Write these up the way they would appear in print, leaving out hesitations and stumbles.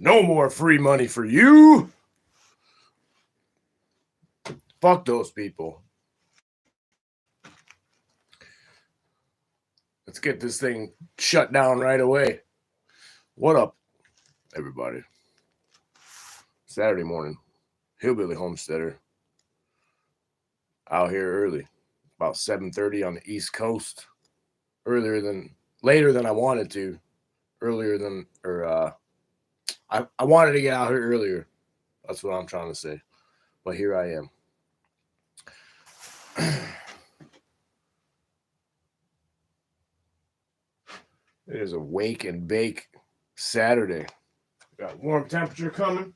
No more free money for you. Fuck those people. Let's get this thing shut down right away. What up, everybody? Saturday morning, Hillbilly Homesteader. Out here early, about 7:30 on the East Coast. Later than I wanted to. I wanted to get out here earlier. That's what I'm trying to say. But here I am. It is a wake and bake Saturday. Got warm temperature coming.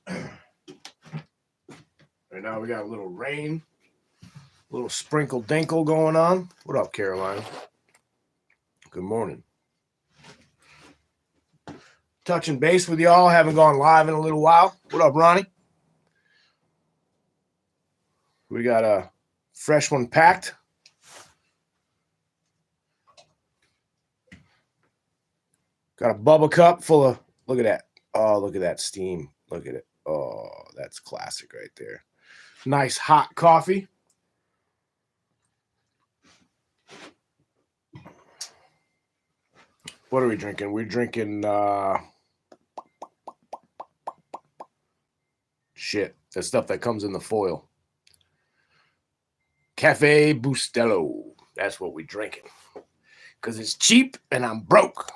Right now we got a little rain, a little sprinkle dinkle going on. What up, Carolina? Good morning. Touching base with y'all. Haven't gone live in a little while. What up, Ronnie? We got a fresh one packed. Got a bubble cup full of, look at that. Oh, look at that steam. Look at it. Oh, that's classic right there. Nice hot coffee. What are we drinking? We're drinking shit. The stuff that comes in the foil. Cafe Bustelo. That's what we're drinking. Because it's cheap and I'm broke.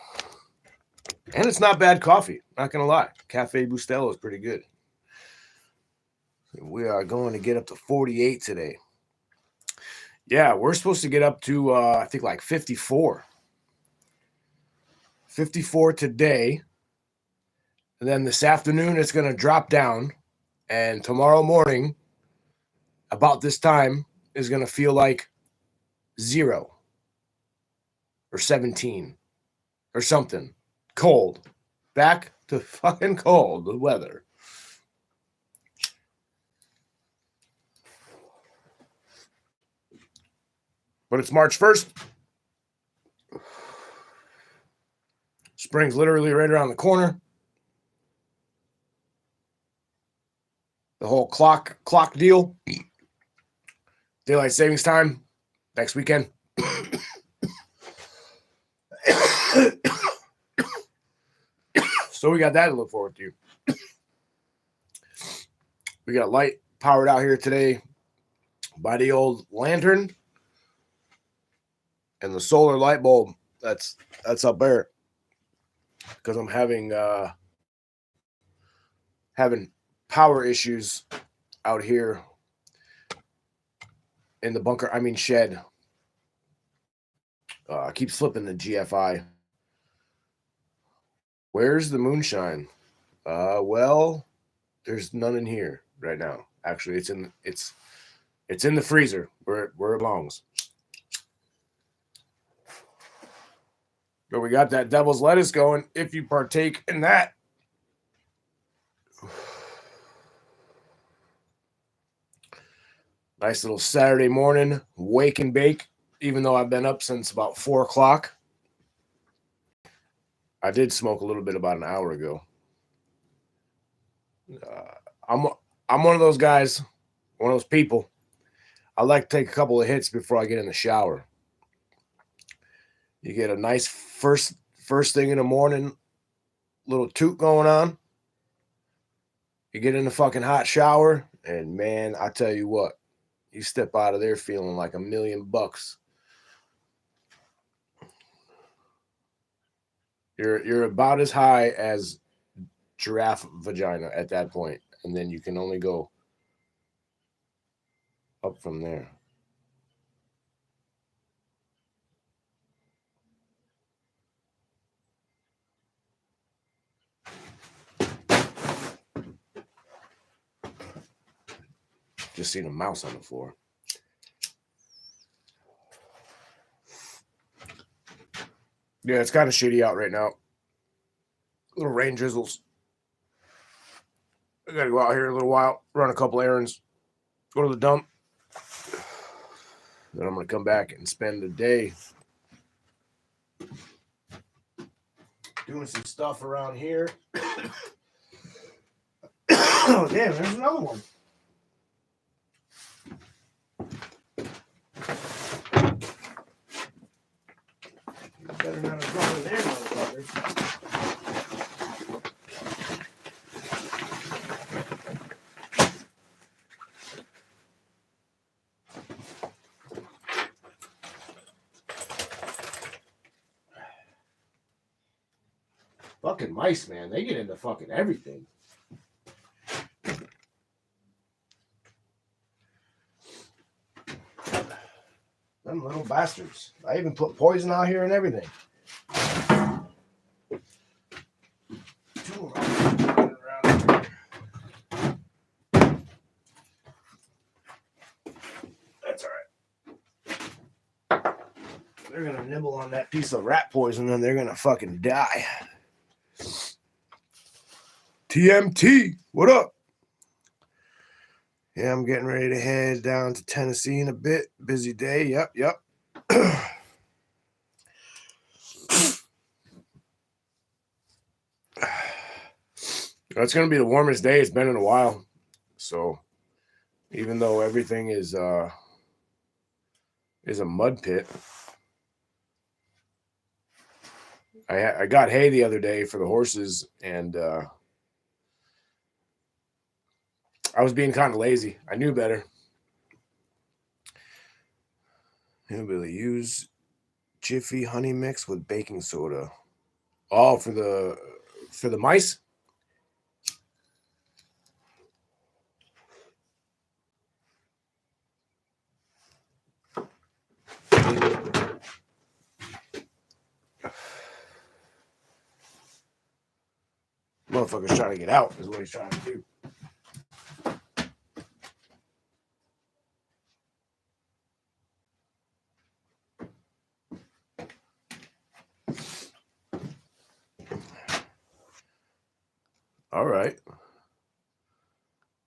And it's not bad coffee. Not going to lie. Cafe Bustelo is pretty good. We are going to get up to 48 today. Yeah, we're supposed to get up to, I think, like 54. 54 today. And then this afternoon, it's going to drop down. And tomorrow morning, about this time, is going to feel like 0 or 17 or something. Cold. Back to fucking cold, the weather. But it's March 1st. Spring's literally right around the corner. The whole clock deal. Daylight savings time next weekend. So we got that to look forward to. We got light powered out here today by the old lantern and the solar light bulb that's up there, because I'm having power issues out here in the bunker. I mean shed. I keep flipping the GFI. Where's the moonshine? Well, there's none in here right now. Actually, it's in the freezer where it belongs. But we got that devil's lettuce going. If you partake in that. Nice little Saturday morning wake and bake. Even though I've been up since about 4 o'clock. I did smoke a little bit about an hour ago. I'm one of those guys, one of those people. I like to take a couple of hits before I get in the shower. You get a nice first thing in the morning, little toot going on. You get in the fucking hot shower, and man, I tell you what, you step out of there feeling like $1 million. You're about as high as giraffe vagina at that point, and then you can only go up from there. Just seen a mouse on the floor. Yeah, it's kind of shitty out right now. Little rain drizzles. I gotta go out here a little while, run a couple errands, go to the dump. Then I'm gonna come back and spend the day Doing some stuff around here. Oh, damn, there's another one. You better not have gone in there, motherfucker. Fucking mice, man. They get into fucking everything. Them little bastards. I even put poison out here and everything. Two of them running around. That's all right. They're going to nibble on that piece of rat poison and they're going to fucking die. TMT, what up? Yeah, I'm getting ready to head down to Tennessee in a bit. Busy day. Yep. It's going to be the warmest day it's been in a while. So even though everything is a mud pit, I got hay the other day for the horses, and I was being kind of lazy. I knew better. Hillbilly, use Jiffy honey mix with baking soda. Oh, for the mice? Motherfucker's trying to get out is what he's trying to do. All right.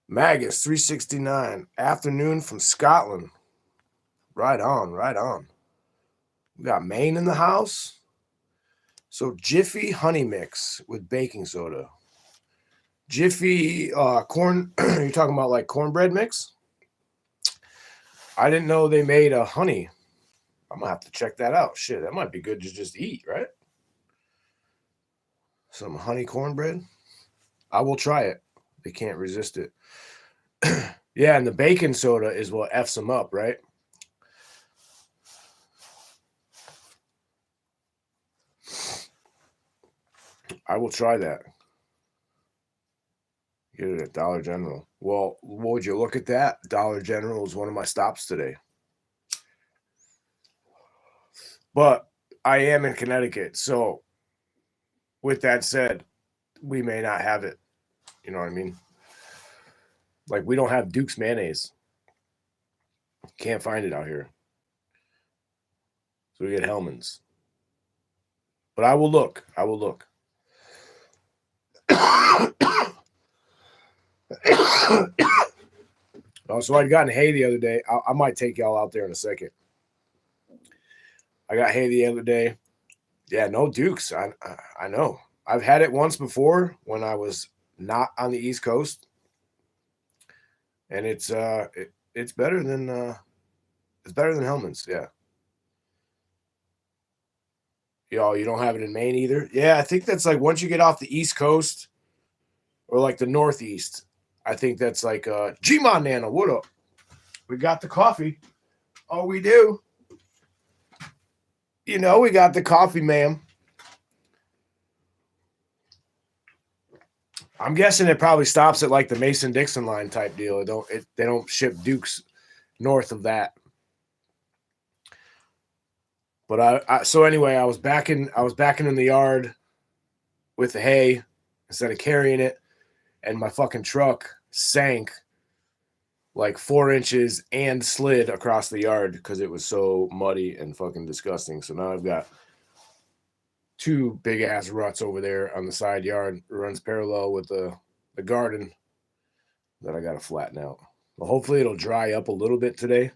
Magus 369. Afternoon from Scotland. Right on. We got Maine in the house. So Jiffy honey mix with baking soda. Jiffy corn. You're talking about like cornbread mix? I didn't know they made a honey. I'm gonna have to check that out. Shit, that might be good to just eat, right? Some honey cornbread. I will try it. They can't resist it. Yeah, and the baking soda is what F's them up, right? I will try that. Get it at Dollar General. Well, would you look at that? Dollar General is one of my stops today. But I am in Connecticut, so with that said, we may not have it. You know what I mean? Like, we don't have Duke's mayonnaise. Can't find it out here. So we get Hellman's. But I will look. Oh, so I'd gotten hay the other day. I might take y'all out there in a second. I got hay the other day. Yeah, no Dukes. I know. I've had it once before when I was not on the East Coast, and it's better than Hellman's. Yeah. Yo, you don't have it in Maine either? Yeah, I think that's like once you get off the East Coast or like the Northeast, I think that's like G-Mon Nana, what up? We got the coffee. Oh, we do. You know, we got the coffee, ma'am. I'm guessing it probably stops at like the Mason-Dixon line type deal. They don't ship Dukes north of that. But so anyway, I was backing in the yard with the hay instead of carrying it, and my fucking truck sank like 4 inches and slid across the yard because it was so muddy and fucking disgusting. So now I've got 2 big ass ruts over there on the side yard. It runs parallel with the garden that I got to flatten out. Well, hopefully it'll dry up a little bit today,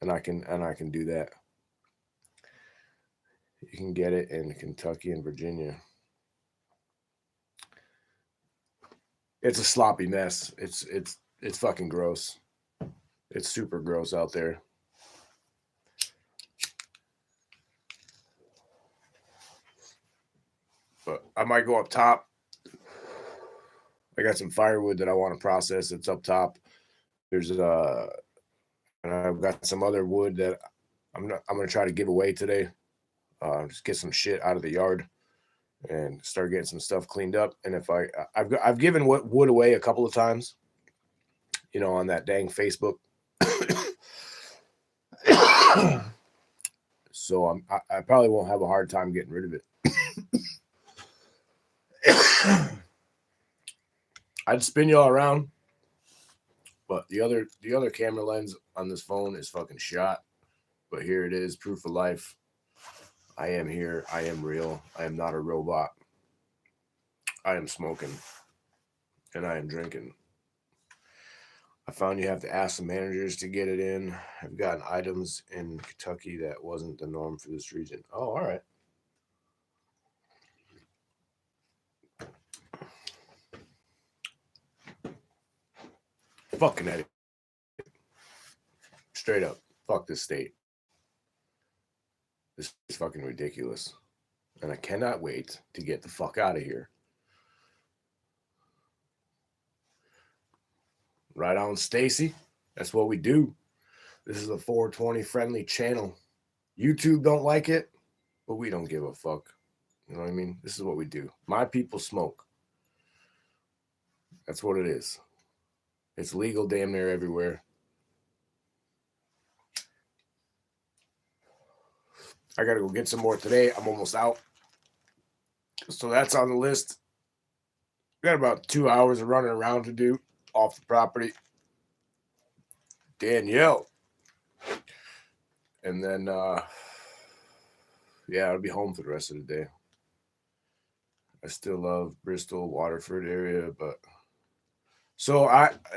and I can do that. You can get it in Kentucky and Virginia. It's a sloppy mess. It's fucking gross. It's super gross out there. But I might go up top. I got some firewood that I want to process. It's up top. There's and I've got some other wood that I'm gonna try to give away today. Just get some shit out of the yard and start getting some stuff cleaned up. And if I've given wood away a couple of times, you know, on that dang Facebook. So I probably won't have a hard time getting rid of it. I'd spin y'all around, but the other camera lens on this phone is fucking shot. But here it is, proof of life. I am here. I am real. I am not a robot. I am smoking, and I am drinking. I found you have to ask the managers to get it in. I've gotten items in Kentucky that wasn't the norm for this region. Oh, all right. Fuck Connecticut. Straight up. Fuck this state. This is fucking ridiculous. And I cannot wait to get the fuck out of here. Right on, Stacy. That's what we do. This is a 420 friendly channel. YouTube don't like it, but we don't give a fuck. You know what I mean? This is what we do. My people smoke. That's what it is. It's legal damn near everywhere. I got to go get some more today. I'm almost out. So that's on the list. Got about 2 hours of running around to do off the property. Danielle. And then, yeah, I'll be home for the rest of the day. I still love Bristol, Waterford area, but so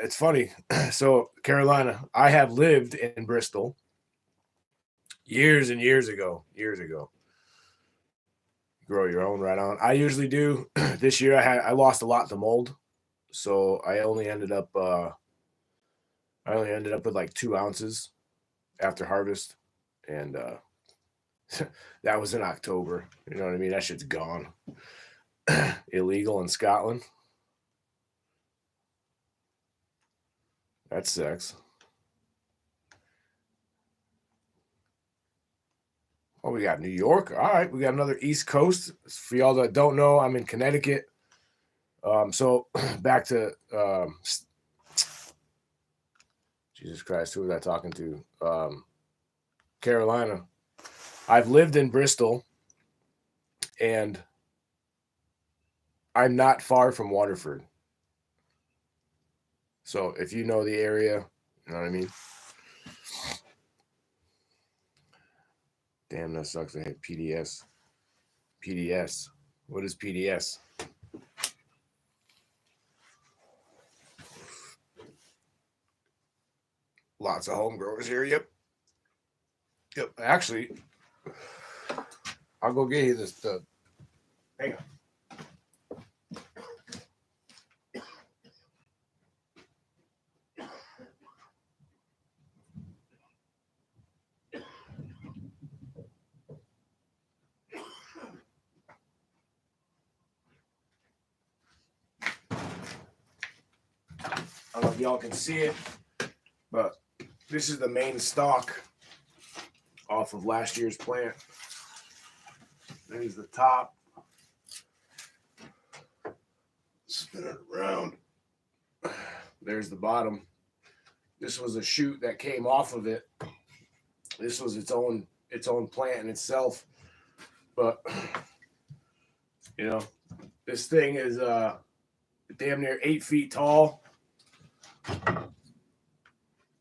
it's funny. So Carolina, I have lived in Bristol years and years ago. Grow your own, right on. I usually do. This year I lost a lot to mold, so I only ended up with like 2 ounces after harvest, and that was in October. You know what I mean? That shit's gone. Illegal in Scotland. That sucks. Oh, we got New York. All right, we got another East Coast. For y'all that don't know, I'm in Connecticut. So back to Jesus Christ, who was I talking to? Carolina. I've lived in Bristol, and I'm not far from Waterford. So if you know the area, you know what I mean? Damn, that sucks. I hit PDS. PDS. What is PDS? Lots of home growers here. Yep. Actually, I'll go get you this. Hang on. I don't know if y'all can see it, but this is the main stalk off of last year's plant. There's the top. Spin it around. There's the bottom. This was a shoot that came off of it. This was its own plant in itself. But you know, this thing is damn near 8 feet tall.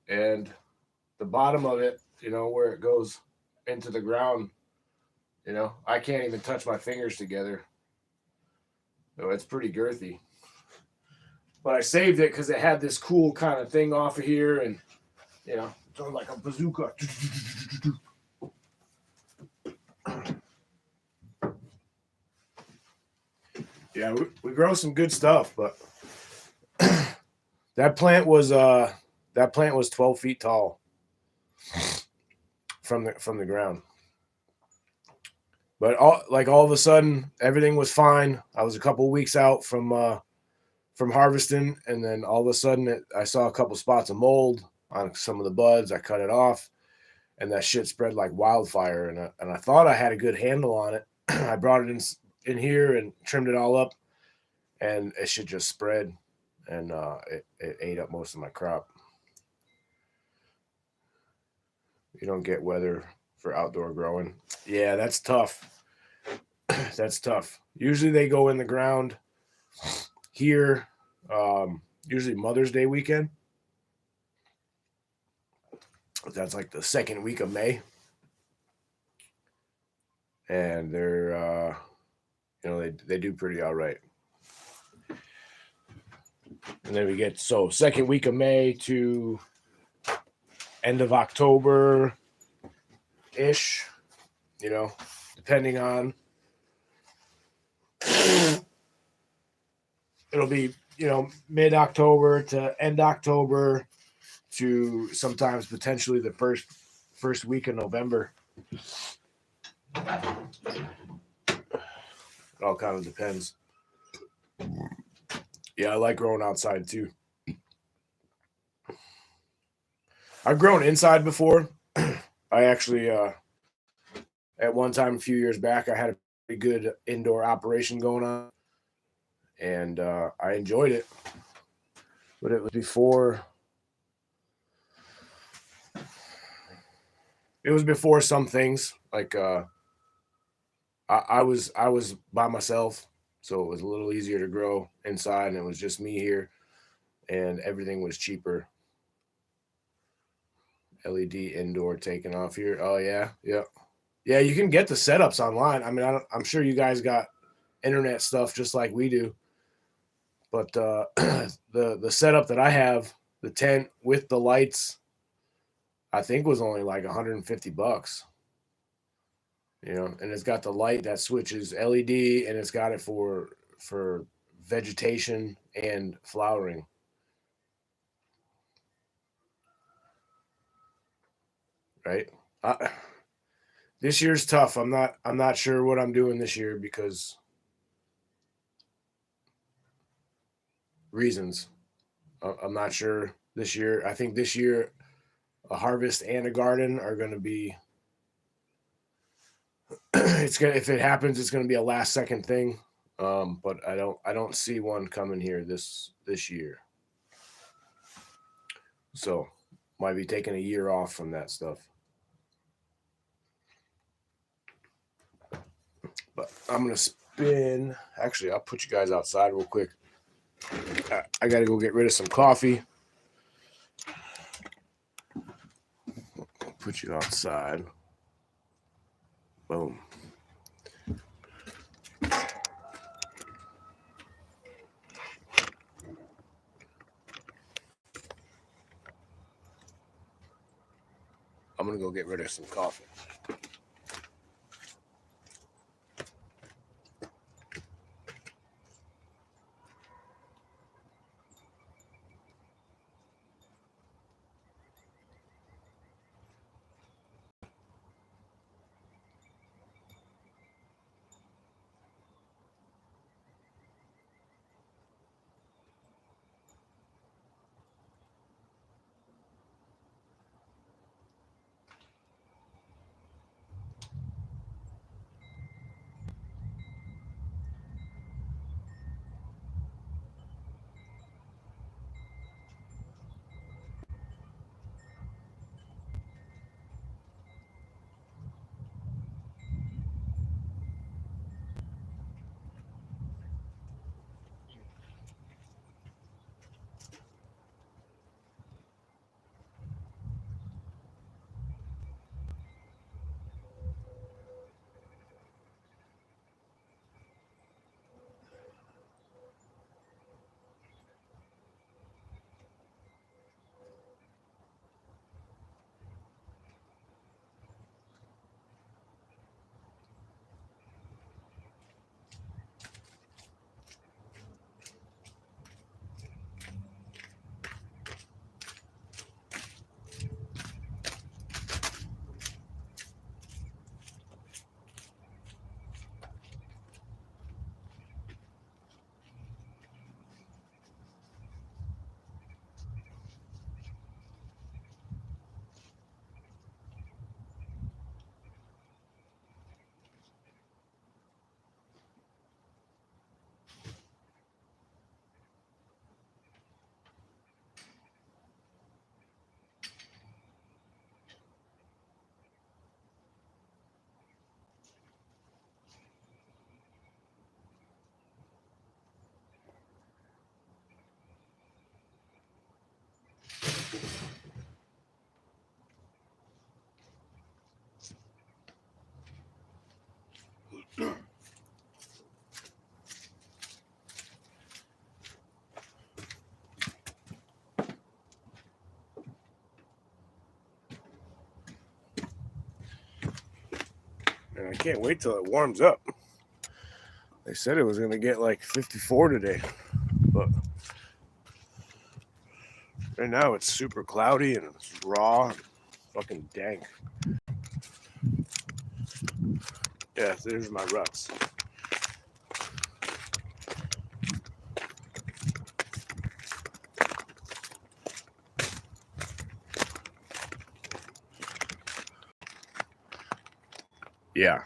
And the bottom of it, you know, where it goes into the ground, you know, I can't even touch my fingers together. So it's pretty girthy. But I saved it because it had this cool kind of thing off of here, and you know, it's like a bazooka. Yeah, we grow some good stuff, but That plant was 12 feet tall from the ground. But all of a sudden, everything was fine. I was a couple of weeks out from harvesting, and then all of a sudden, I saw a couple spots of mold on some of the buds. I cut it off, and that shit spread like wildfire. And I thought I had a good handle on it. I brought it in here and trimmed it all up, and it shit just spread, and it ate up most of my crop. You don't get weather for outdoor growing. Yeah, that's tough. That's tough. Usually they go in the ground here, usually Mother's Day weekend. That's like the second week of May. And they're, they do pretty all right. And then we get, second week of May to end of October-ish, depending on, it'll be, mid-October to end October to sometimes potentially the first week of November. It all kind of depends. Yeah, I like growing outside too. I've grown inside before. I actually, at one time a few years back, I had a pretty good indoor operation going on, and I enjoyed it. But it was before. It was before some things like I was by myself, so it was a little easier to grow inside, and it was just me here, and everything was cheaper. LED indoor taking off here. Oh yeah, yeah. You can get the setups online. I mean, I'm sure you guys got internet stuff just like we do, but the setup that I have, the tent with the lights, I think was only like $150. And it's got the light that switches LED, and it's got it for vegetation and flowering. Right? This year's tough. I'm not sure what I'm doing this year because reasons. I'm not sure this year. I think this year a harvest and a garden are going to be if it happens, it's going to be a last second thing. But I don't see one coming here this year. So might be taking a year off from that stuff. But I'm going to spin. Actually, I'll put you guys outside real quick. I got to go get rid of some coffee. Put you outside. Boom. I'm going to go get rid of some coffee. And I can't wait till it warms up. They said it was going to get like 54 today, but right now it's super cloudy and it's raw and fucking dank. Yeah, there's my ruts. Yeah.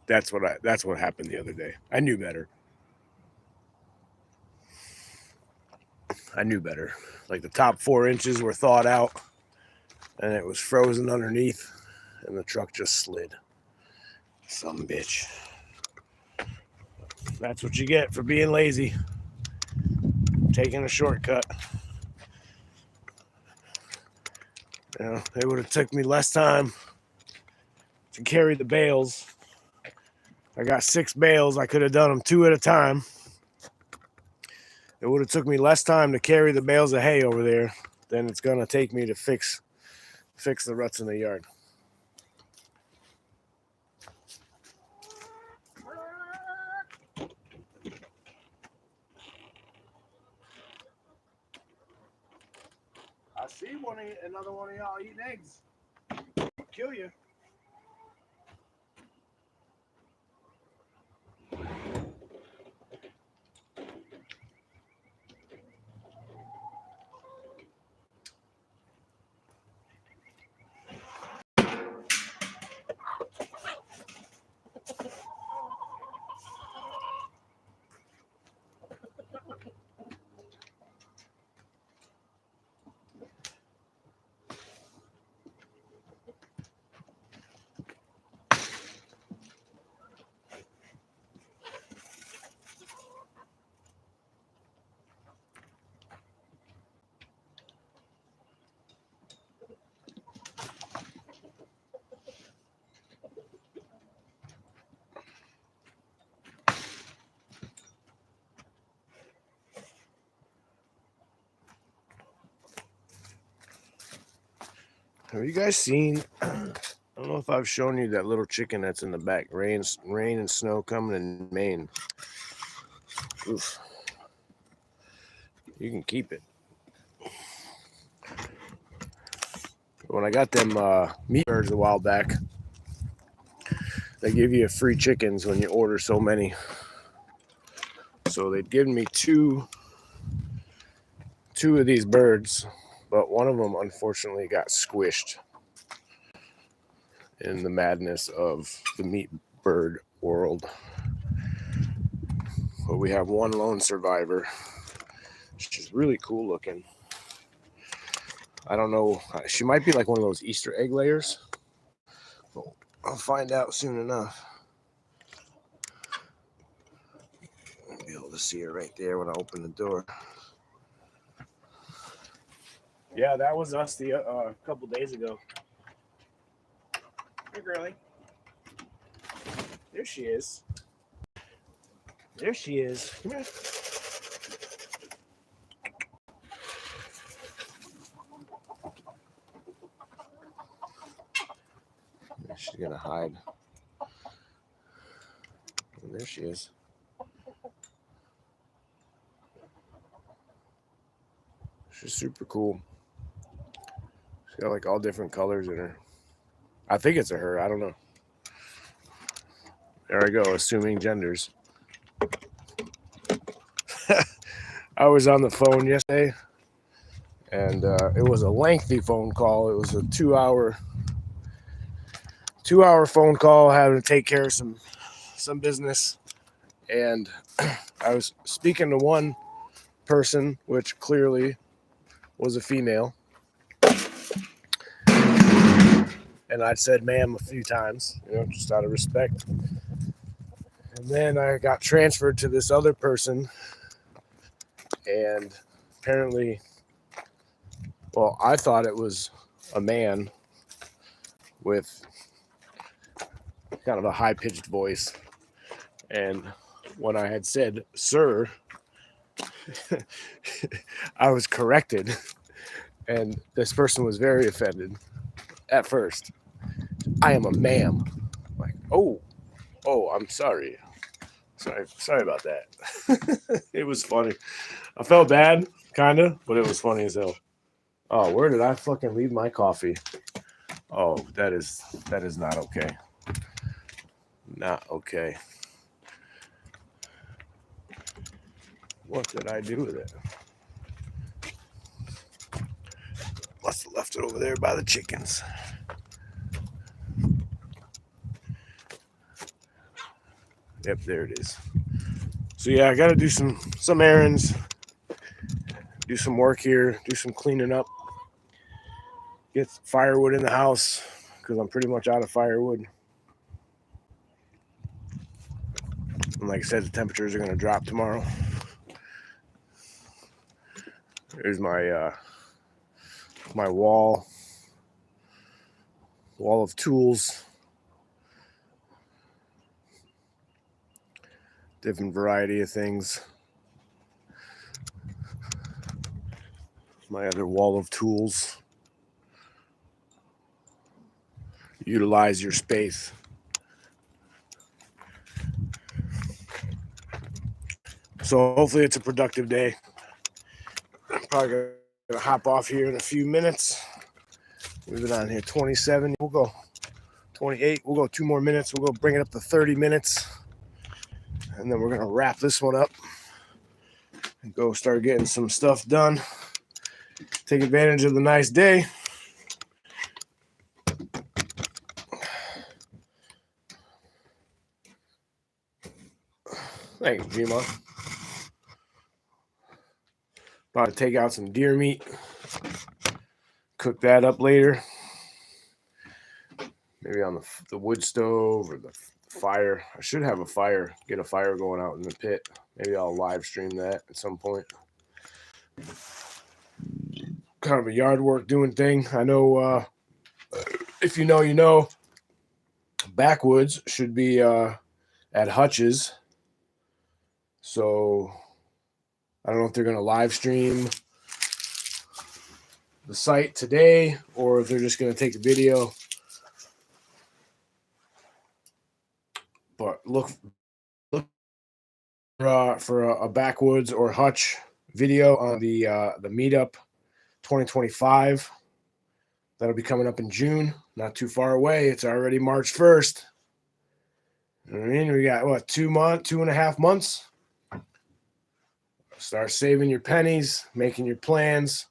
That's what happened the other day. I knew better. Like the top 4 inches were thawed out and it was frozen underneath and the truck just slid. Some bitch. That's what you get for being lazy. Taking a shortcut. You know, it would have took me less time to carry the bales. I got 6 bales. I could have done them 2 at a time. It would have took me less time to carry the bales of hay over there than it's going to take me to fix the ruts in the yard. I see another one of y'all eating eggs. I'll kill you. Have you guys seen, I don't know if I've shown you that little chicken that's in the back. Rain and snow coming in Maine. Oof. You can keep it. When I got them meat birds a while back, they give you free chickens when you order so many. So they'd given me two of these birds, but one of them unfortunately got squished in the madness of the meat bird world. But we have one lone survivor. She's really cool looking. I don't know. She might be like one of those Easter egg layers. But I'll find out soon enough. I'll be able to see her right there when I open the door. Yeah, that was us a couple days ago. Hey, girlie. There she is. There she is. Come here. She's gonna hide. And there she is. She's super cool. She's got like all different colors in her. I think it's a her. I don't know. There I go, assuming genders. I was on the phone yesterday, and it was a lengthy phone call. It was a 2-hour phone call, having to take care of some business. And I was speaking to one person, which clearly was a female. And I said ma'am a few times, just out of respect. And then I got transferred to this other person. And apparently, well, I thought it was a man with kind of a high-pitched voice. And when I had said, sir, I was corrected. And this person was very offended at first. I am a ma'am. Like, Oh, I'm sorry. Sorry about that. It was funny. I felt bad, kind of, but it was funny as hell. Oh, where did I fucking leave my coffee? Oh, that is not okay. Not okay. What did I do with it? Must have left it over there by the chickens. Yep, there it is. So yeah, I got to do some errands, do some work here, do some cleaning up, get firewood in the house because I'm pretty much out of firewood. And like I said, the temperatures are going to drop tomorrow. There's my my wall of tools, different variety of things. My other wall of tools. Utilize your space. So hopefully it's a productive day. I'm probably gonna hop off here in a few minutes. We've been on here 27. We'll go 28. We'll go 2 more minutes. We'll go bring it up to 30 minutes. And then we're gonna wrap this one up and go start getting some stuff done. Take advantage of the nice day. Thank you, Gma. About to take out some deer meat. Cook that up later. Maybe on the wood stove or the fire. I should have a fire. Get a fire going out in the pit. Maybe I'll live stream that at some point. Kind of a yard work doing thing. I know if you know, you know. Backwoods should be at Hutch's. So I don't know if they're going to live stream the site today or if they're just going to take the video. But look for a Backwoods or Hutch video on the meetup 2025. That'll be coming up in June. Not too far away. It's already March 1st. I mean, we got what, 2.5 months. Start saving your pennies, making your plans.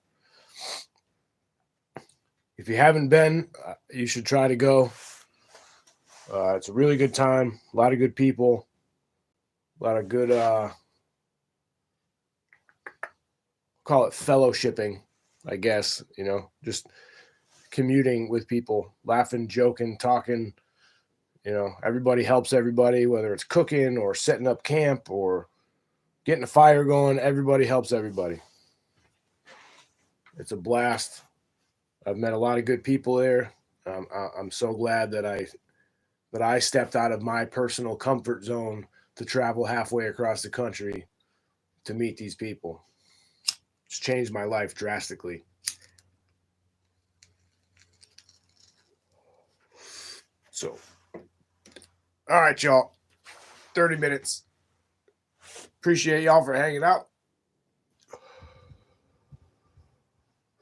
If you haven't been, you should try to go. It's a really good time. A lot of good people. A lot of good, call it fellowshipping, I guess. You know, just commuting with people, laughing, joking, talking. You know, everybody helps everybody, whether it's cooking or setting up camp or getting a fire going. Everybody helps everybody. It's a blast. I've met a lot of good people there. I'm so glad that I stepped out of my personal comfort zone to travel halfway across the country to meet these people. It's changed my life drastically. So, all right, y'all. 30 minutes. Appreciate y'all for hanging out.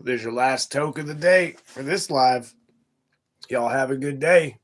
There's your last toke of the day for this live. Y'all have a good day.